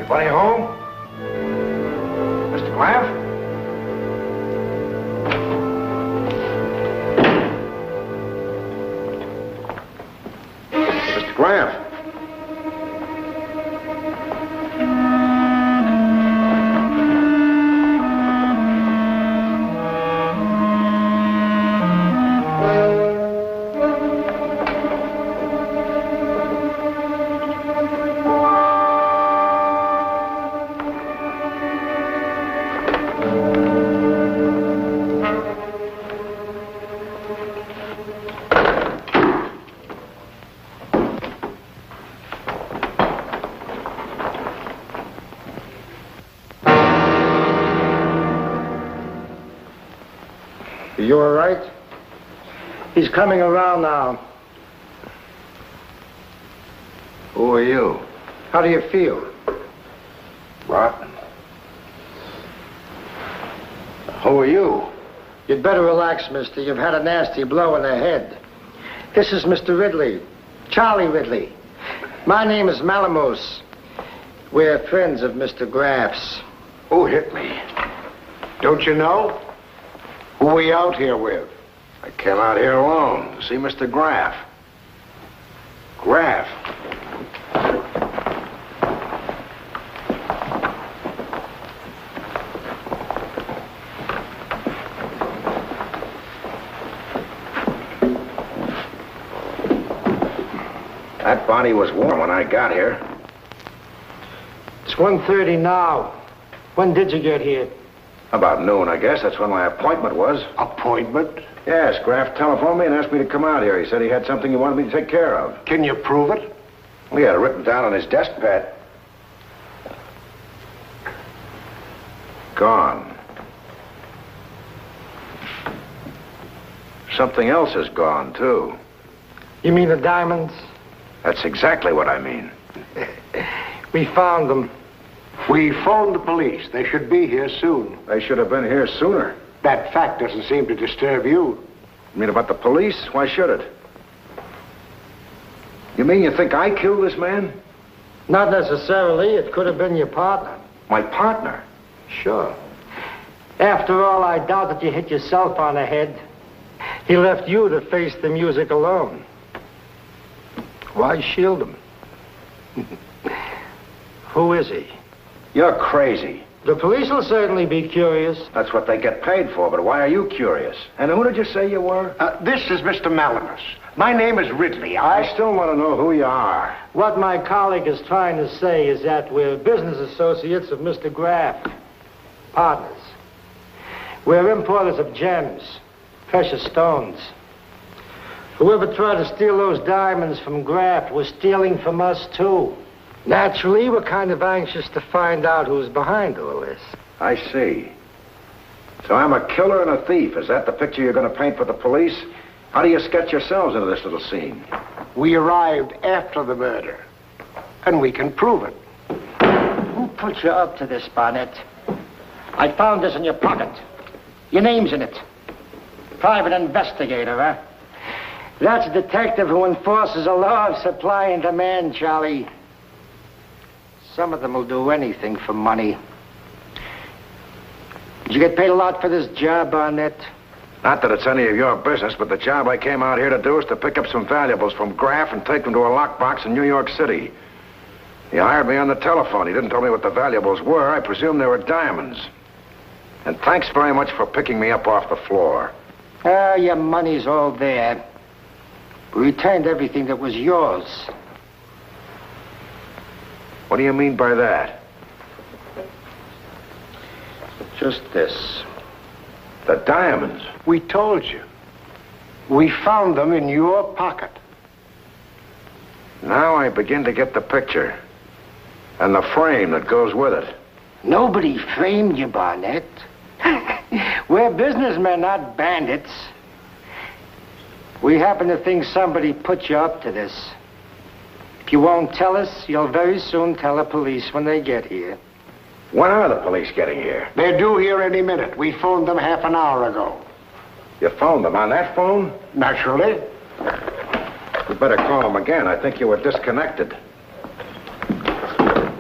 Anybody home? Mr. Graff? Mr. Graff? You all right? He's coming around now. Who are you? How do you feel? What? Who are you? You'd better relax, mister. You've had a nasty blow in the head. This is Mr. Ridley. Charlie Ridley. My name is Malamose. We're friends of Mr. Graff's. Who hit me? Don't you know? Who are we out here with? I came out here alone to see Mr. Graff. Graff? That body was warm when I got here. It's 1:30 now. When did you get here? About noon, I guess. That's when my appointment was. Appointment? Yes, Graff telephoned me and asked me to come out here. He said he had something he wanted me to take care of. Can you prove it? He had it written down on his desk pad. Gone. Something else is gone, too. You mean the diamonds? That's exactly what I mean. We found them. We phoned the police. They should be here soon. They should have been here sooner. That fact doesn't seem to disturb you. You mean about the police? Why should it? You mean you think I killed this man? Not necessarily. It could have been your partner. My partner? Sure. After all, I doubt that you hit yourself on the head. He left you to face the music alone. Why shield him? Who is he? You're crazy. The police will certainly be curious. That's what they get paid for, but why are you curious? And who did you say you were? This is Mr. Malamus. My name is Ridley. I still want to know who you are. What my colleague is trying to say is that we're business associates of Mr. Graff. Partners. We're importers of gems, precious stones. Whoever tried to steal those diamonds from Graff was stealing from us, too. Naturally, we're kind of anxious to find out who's behind all this. I see. So I'm a killer and a thief. Is that the picture you're going to paint for the police? How do you sketch yourselves into this little scene? We arrived after the murder, and we can prove it. Who put you up to this, Barnett? I found this in your pocket. Your name's in it. Private investigator, huh? That's a detective who enforces a law of supply and demand, Charlie. Some of them will do anything for money. Did you get paid a lot for this job, Barnett? Not that it's any of your business, but the job I came out here to do is to pick up some valuables from Graff and take them to a lockbox in New York City. He hired me on the telephone. He didn't tell me what the valuables were. I presume they were diamonds. And thanks very much for picking me up off the floor. Your money's all there. We returned everything that was yours. What do you mean by that? Just this. The diamonds. We told you. We found them in your pocket. Now I begin to get the picture. And the frame that goes with it. Nobody framed you, Barnett. We're businessmen, not bandits. We happen to think somebody put you up to this. If you won't tell us, you'll very soon tell the police when they get here. When are the police getting here? They're due here any minute. We phoned them half an hour ago. You phoned them on that phone? Naturally. You better call them again. I think you were disconnected.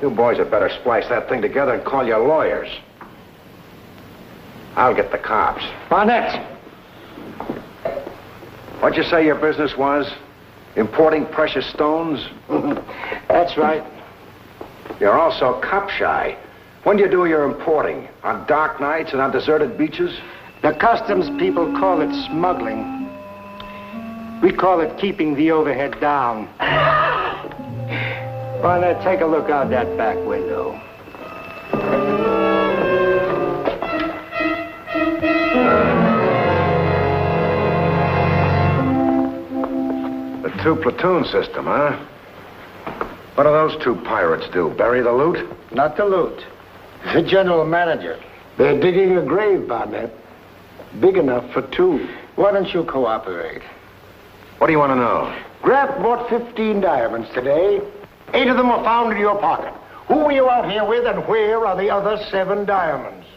You boys had better splice that thing together and call your lawyers. I'll get the cops. Barnett! What'd you say your business was? Importing precious stones? That's right. You're also cop shy. When do you do your importing? On dark nights and on deserted beaches? The customs people call it smuggling. We call it keeping the overhead down. Barnett, take a look out that back window. The two-platoon system, huh? What do those two pirates do? Bury the loot? Not the loot. The general manager. They're digging a grave, Barnett. Big enough for two. Why don't you cooperate? What do you want to know? Graff bought 15 diamonds today. 8 of them were found in your pocket. Who were you out here with, and where are the other 7 diamonds?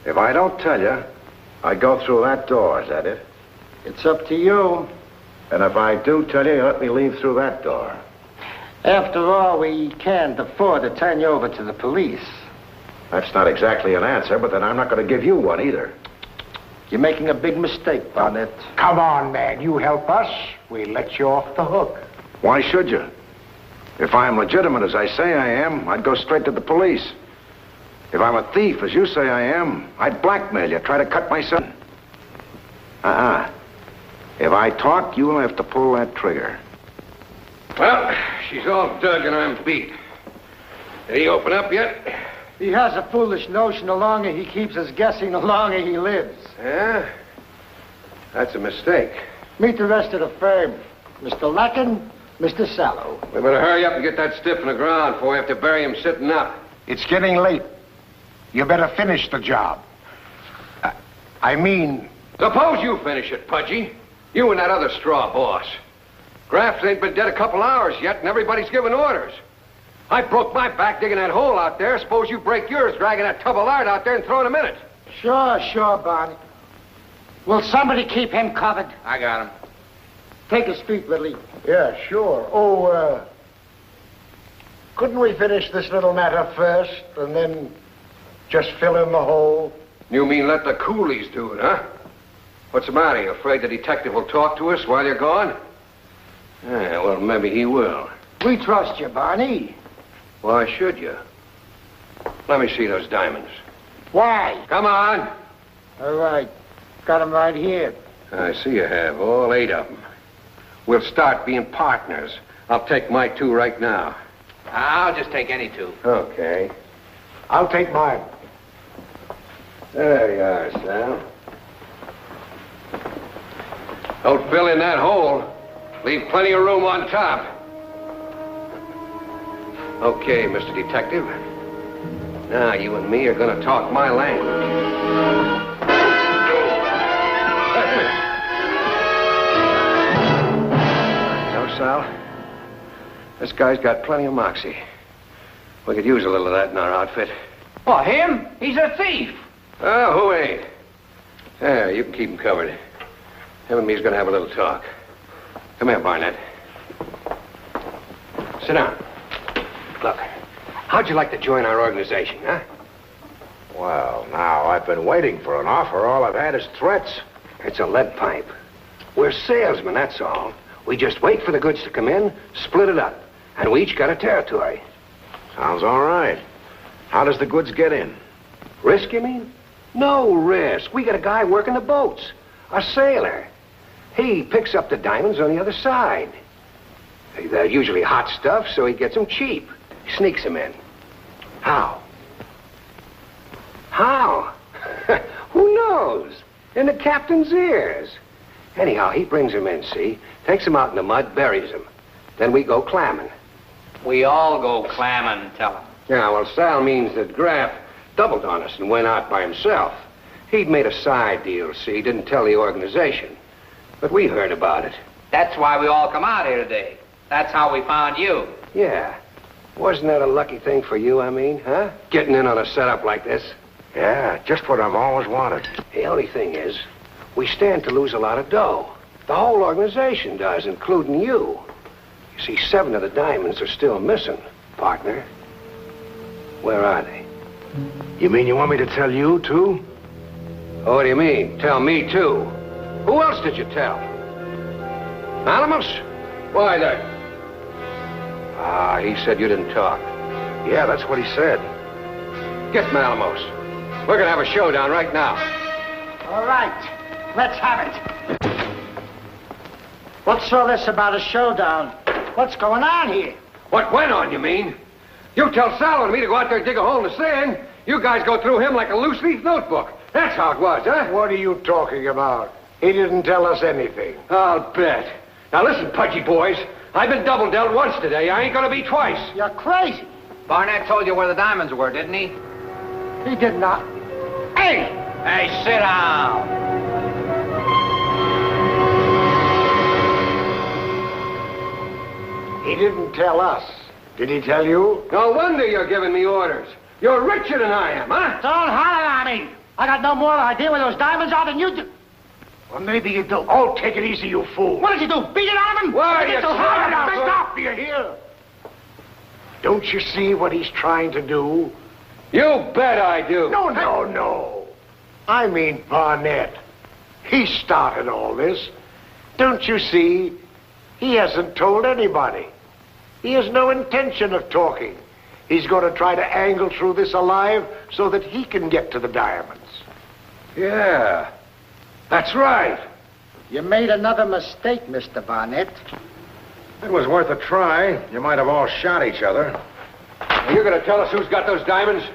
If I don't tell you, I go through that door, is that it? It's up to you. And if I do tell you, you let me leave through that door. After all, we can't afford to turn you over to the police. That's not exactly an answer, but then I'm not going to give you one either. You're making a big mistake, Barnett. Come on, man. You help us, we let you off the hook. Why should you? If I'm legitimate as I say I am, I'd go straight to the police. If I'm a thief, as you say I am, I'd blackmail you, try to cut my son. If I talk, you'll have to pull that trigger. Well, she's all dug and I'm beat. Did he open up yet? He has a foolish notion. The longer he keeps us guessing, the longer he lives. Yeah? That's a mistake. Meet the rest of the firm. Mr. Lacken, Mr. Sallow. We better hurry up and get that stiff in the ground before we have to bury him sitting up. It's getting late. You better finish the job. I mean... Suppose you finish it, Pudgy. You and that other straw boss. Graff ain't been dead a couple hours yet, and everybody's giving orders. I broke my back digging that hole out there. Suppose you break yours dragging that tub of lard out there and throwing him in it. Sure, Barney. Will somebody keep him covered? I got him. Take his feet, Lily. Yeah, sure. Oh, couldn't we finish this little matter first, and then just fill in the hole? You mean let the coolies do it, huh? What's the matter? You afraid the detective will talk to us while you're gone? Yeah, well, maybe he will. We trust you, Barney. Why should you? Let me see those diamonds. Why? Come on. All right. Got them right here. I see you have, all 8 of them. We'll start being partners. I'll take my 2 right now. I'll just take any 2. Okay. I'll take mine. There you are, Sal. Don't fill in that hole. Leave plenty of room on top. Okay, Mr. Detective. Now you and me are going to talk my language. Sal. This guy's got plenty of moxie. We could use a little of that in our outfit. Oh, him? He's a thief. Oh, who ain't? There, you can keep him covered. Him and me's gonna have a little talk. Come here, Barnett. Sit down. Look, how'd you like to join our organization, huh? Well, now, I've been waiting for an offer. All I've had is threats. It's a lead pipe. We're salesmen, that's all. We just wait for the goods to come in, split it up, and we each got a territory. Sounds all right. How does the goods get in? Risk, you mean? No risk. We got a guy working the boats, a sailor. He picks up the diamonds on the other side. They're usually hot stuff, so he gets them cheap. He sneaks them in. How? How? Who knows? In the captain's ears. Anyhow, he brings them in, see? Takes them out in the mud, buries them. Then we go clamming. We all go clamming, tell him. Yeah, well, Sal means that Graff doubled on us and went out by himself. He'd made a side deal, see? Didn't tell the organization. But we heard about it. That's why we all come out here today. That's how we found you. Yeah. Wasn't that a lucky thing for you, I mean, huh? Getting in on a setup like this. Yeah, just what I've always wanted. The only thing is, we stand to lose a lot of dough. The whole organization does, including you. You see, 7 of the diamonds are still missing, partner. Where are they? You mean you want me to tell you, too? Oh, what do you mean? Tell me, too. Who else did you tell? Alamos? Why, that... Ah, he said you didn't talk. Yeah, that's what he said. Get Malamos. We're gonna have a showdown right now. All right, let's have it. What's all this about a showdown? What's going on here? What went on, you mean? You tell Sal and me to go out there and dig a hole in the sand. You guys go through him like a loose-leaf notebook. That's how it was, huh? What are you talking about? He didn't tell us anything. I'll bet. Now listen, pudgy boys. I've been double-dealt once today. I ain't gonna be twice. You're crazy. Barnett told you where the diamonds were, didn't he? He did not. Hey! Hey, sit down. He didn't tell us. Did he tell you? No wonder you're giving me orders. You're richer than I am, huh? Don't holler at me. I got no more idea where those diamonds are than you do. Well, maybe you do. Oh, take it easy, you fool. What did you do? Beat it out of him? Why, you so hard Now, about stop, do you hear? Don't you see what he's trying to do? You bet I do. No. I mean Barnett. He started all this. Don't you see? He hasn't told anybody. He has no intention of talking. He's going to try to angle through this alive so that he can get to the diamonds. Yeah, that's right. You made another mistake, Mr. Barnett. It was worth a try. You might have all shot each other. Are you going to tell us who's got those diamonds?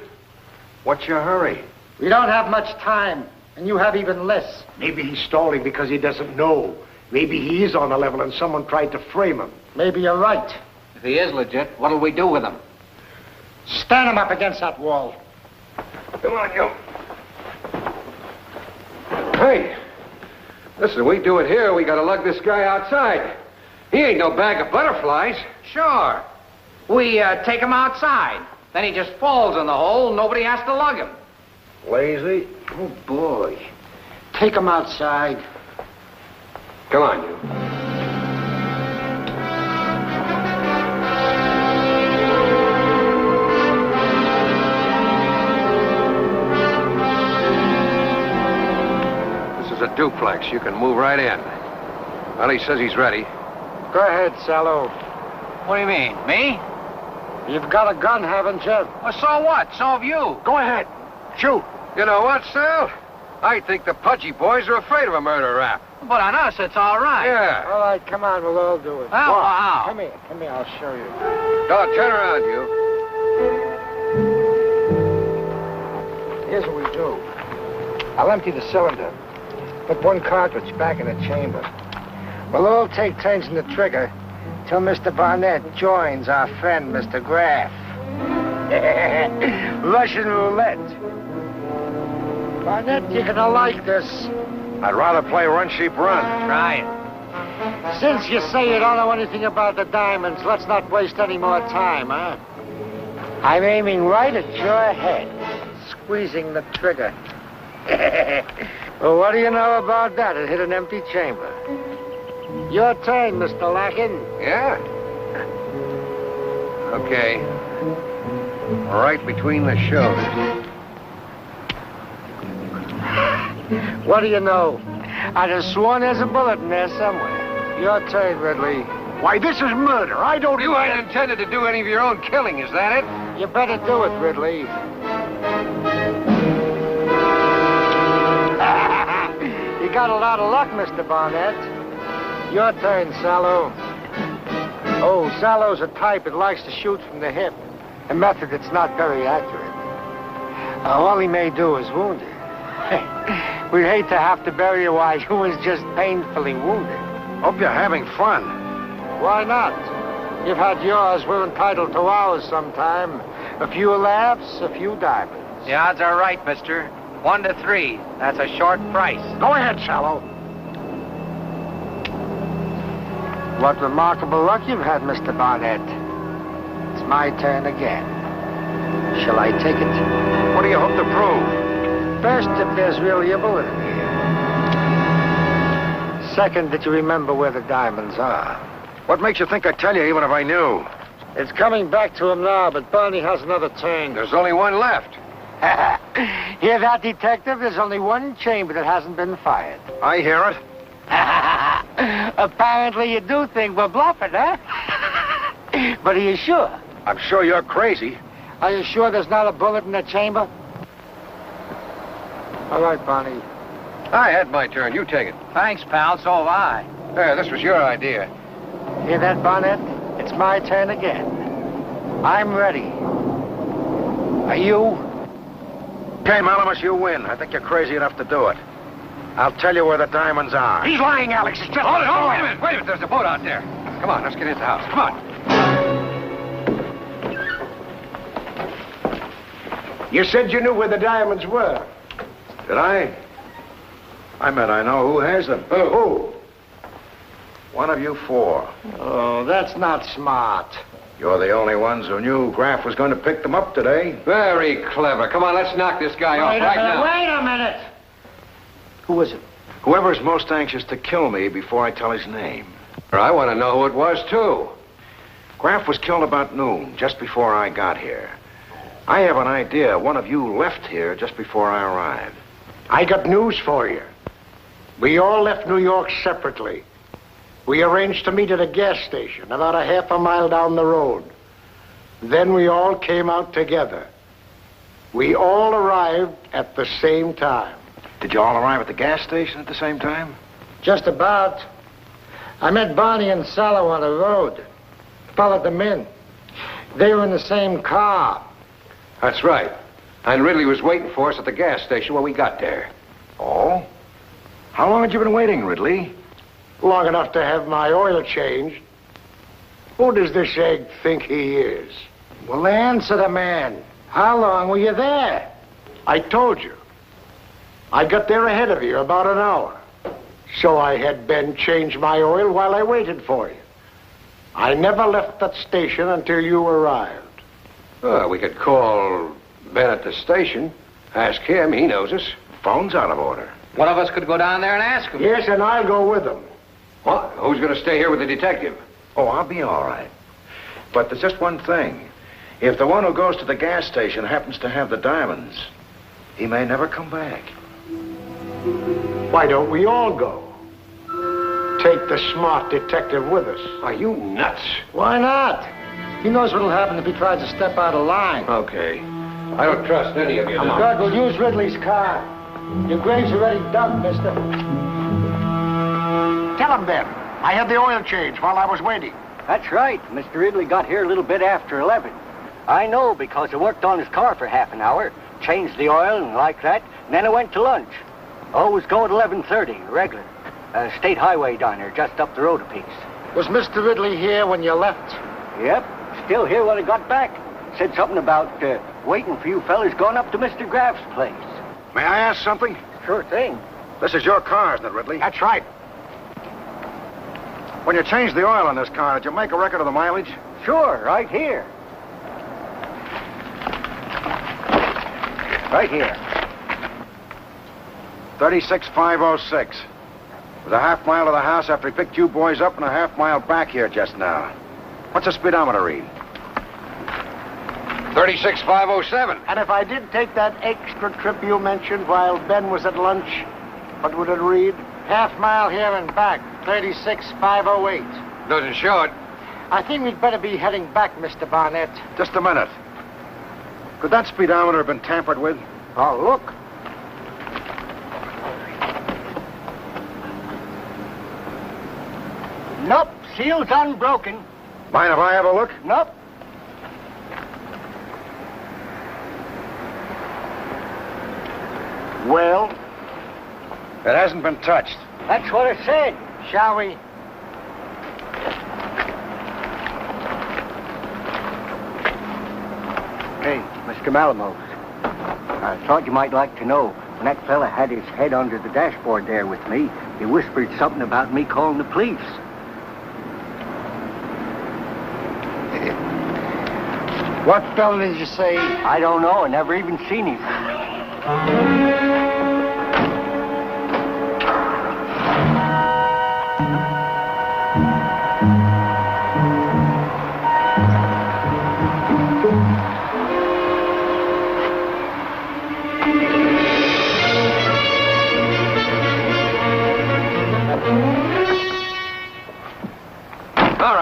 What's your hurry? We don't have much time, and you have even less. Maybe he's stalling because he doesn't know. Maybe he is on the level and someone tried to frame him. Maybe you're right. If he is legit, what'll we do with him? Stand him up against that wall. Come on, you. Hey, listen, we do it here, we gotta lug this guy outside. He ain't no bag of butterflies. Sure. We take him outside. Then he just falls in the hole. Nobody has to lug him. Lazy? Oh, boy. Take him outside. Come on, you. This is a duplex. You can move right in. Well, he says he's ready. Go ahead, Sallow. What do you mean? Me? You've got a gun, haven't you? Well, so what? So have you. Go ahead. Shoot. You know what, Sal? I think the pudgy boys are afraid of a murder rap. But on us, it's all right. Yeah. All right, come on, we'll all do it. Well, how? Come here, I'll show you. Oh, turn around, you. Here's what we do. I'll empty the cylinder. Put one cartridge back in the chamber. We'll all take turns in the trigger till Mr. Barnett joins our friend, Mr. Graff. Russian roulette. Barnett, you're gonna like this. I'd rather play Run Sheep Run. Try it. Since you say you don't know anything about the diamonds, let's not waste any more time, huh? I'm aiming right at your head, squeezing the trigger. Well, what do you know about that? It hit an empty chamber. Your turn, Mr. Larkin. Yeah? Okay. Right between the shoulders. What do you know? I'd have sworn there's a bullet in there somewhere. Your turn, Ridley. Why, this is murder. I don't... You ain't intended to do any of your own killing, is that it? You better do it, Ridley. You got a lot of luck, Mr. Barnett. Your turn, Sallow. Oh, Sallow's a type that likes to shoot from the hip. A method that's not very accurate. All he may do is wound you. We'd hate to have to bury you while you was just painfully wounded. Hope you're having fun. Why not? You've had yours, we're entitled to ours sometime. A few laughs, a few diamonds. The odds are right, mister. 1 to 3. That's a short price. Go ahead, Sallow. What remarkable luck you've had, Mr. Barnett. It's my turn again. Shall I take it? What do you hope to prove? First, if there's really a bullet in here. Second, that you remember where the diamonds are. What makes you think I'd tell you even if I knew? It's coming back to him now, but Barney has another tank. There's only one left. Hear that, Detective? There's only one chamber that hasn't been fired. I hear it. Apparently you do think we're bluffing, huh? But are you sure? I'm sure you're crazy. Are you sure there's not a bullet in the chamber? All right, Barney. I had my turn. You take it. Thanks, pal. So have I. There, this was your idea. Hear that, Barnett? It's my turn again. I'm ready. Are you? Okay, Malamus, you win. I think you're crazy enough to do it. I'll tell you where the diamonds are. He's lying, Alex. It's just... Hold it, wait a minute. Wait a minute. There's a boat out there. Come on, let's get into the house. Come on. You said you knew where the diamonds were. Did I? I meant I know who has them. Who? One of you four. Oh, that's not smart. You're the only ones who knew Graff was going to pick them up today. Very clever. Come on, let's knock this guy off right now. Wait a minute. Who is it? Whoever's most anxious to kill me before I tell his name. I want to know who it was, too. Graff was killed about noon, just before I got here. I have an idea one of you left here just before I arrived. I got news for you. We all left New York separately. We arranged to meet at a gas station about a half a mile down the road. Then we all came out together. We all arrived at the same time. Did you all arrive at the gas station at the same time? Just about. I met Barney and Sallow on the road. Followed them in. They were in the same car. That's right. And Ridley was waiting for us at the gas station when we got there. Oh? How long had you been waiting, Ridley? Long enough to have my oil changed. Who does this egg think he is? Well, answer the man. How long were you there? I told you. I got there ahead of you, about an hour. So I had Ben change my oil while I waited for you. I never left that station until you arrived. We could call Ben at the station. Ask him. He knows us. Phone's out of order. One of us could go down there and ask him. Yes, and I'll go with him. What? Who's going to stay here with the detective? Oh, I'll be all right. But there's just one thing. If the one who goes to the gas station happens to have the diamonds, he may never come back. Why don't we all go? Take the smart detective with us. Are you nuts? Why not? He knows what'll happen if he tries to step out of line. Okay. I don't trust any of you now. Good, we'll use Ridley's car. Your grave's already dug, mister. Tell him, Ben. I had the oil change while I was waiting. That's right. Mr. Ridley got here a little bit after 11. I know because I worked on his car for half an hour, changed the oil and like that, and then I went to lunch. Always go at 11:30, regular. State highway diner just up the road a piece. Was Mr. Ridley here when you left? Yep, still here when I got back. Said something about waiting for you fellas going up to Mr. Graff's place. May I ask something? Sure thing. This is your car, isn't it, Ridley? That's right. When you changed the oil on this car, did you make a record of the mileage? Sure, right here. Right here. 36,506. It was a half mile to the house after he picked you boys up and a half mile back here just now. What's the speedometer read? 36,507. And if I did take that extra trip you mentioned while Ben was at lunch, what would it read? Half mile here and back, 36,508. Doesn't show it. I think we'd better be heading back, Mr. Barnett. Just a minute. Could that speedometer have been tampered with? Oh, look. Nope, seal's unbroken. Mind if I have a look? Nope. Well, It hasn't been touched. That's what I said. Shall we? Hey, Mr. Malamose. I thought you might like to know. When that fella had his head under the dashboard there with me, he whispered something about me calling the police. What fella did you say? I don't know. I never even seen him.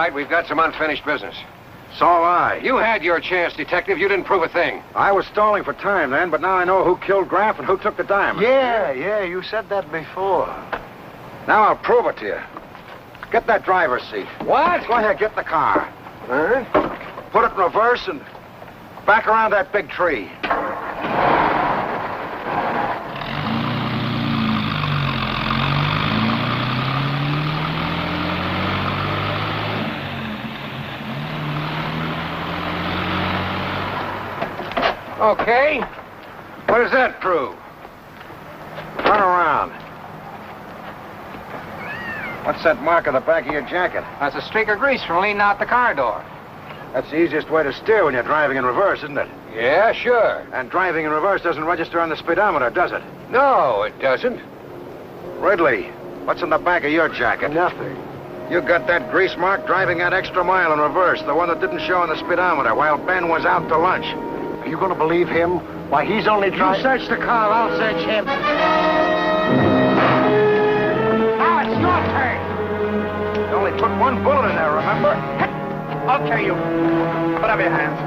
right. We've got some unfinished business. So have I. You had your chance, Detective. You didn't prove a thing. I was stalling for time then, but now I know who killed Graff and who took the diamond. Yeah, you said that before. Now I'll prove it to you. Get that driver's seat. What? Go ahead, get in the car. Put it in reverse and back around that big tree. Okay. What does that prove? Turn around. What's that mark on the back of your jacket? That's a streak of grease from leaning out the car door. That's the easiest way to steer when you're driving in reverse, isn't it? Yeah, sure. And driving in reverse doesn't register on the speedometer, does it? No, it doesn't. Ridley, what's on the back of your jacket? Nothing. You got that grease mark driving that extra mile in reverse, the one that didn't show on the speedometer while Ben was out to lunch. Are you going to believe him? Why, he's only trying... You search the car, I'll search him. Now it's your turn. You only took one bullet in there, remember? Okay, you. Put up your hands.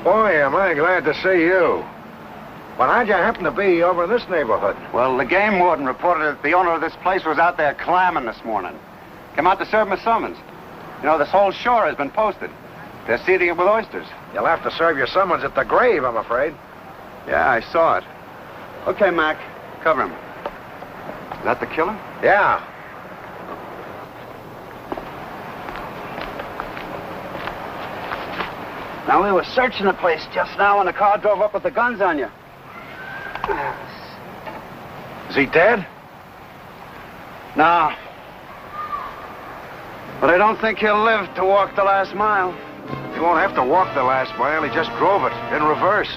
Boy, am I glad to see you. But how'd you happen to be over in this neighborhood? Well, the game warden reported that the owner of this place was out there clamming this morning. Came out to serve him a summons. You know, this whole shore has been posted. They're seeding it with oysters. You'll have to serve your summons at the grave, I'm afraid. Yeah, I saw it. Okay, Mac, cover him. Is that the killer? Yeah. Now, we were searching the place just now when the car drove up with the guns on you. Is he dead? No. But I don't think he'll live to walk the last mile. He won't have to walk the last mile. He just drove it in reverse.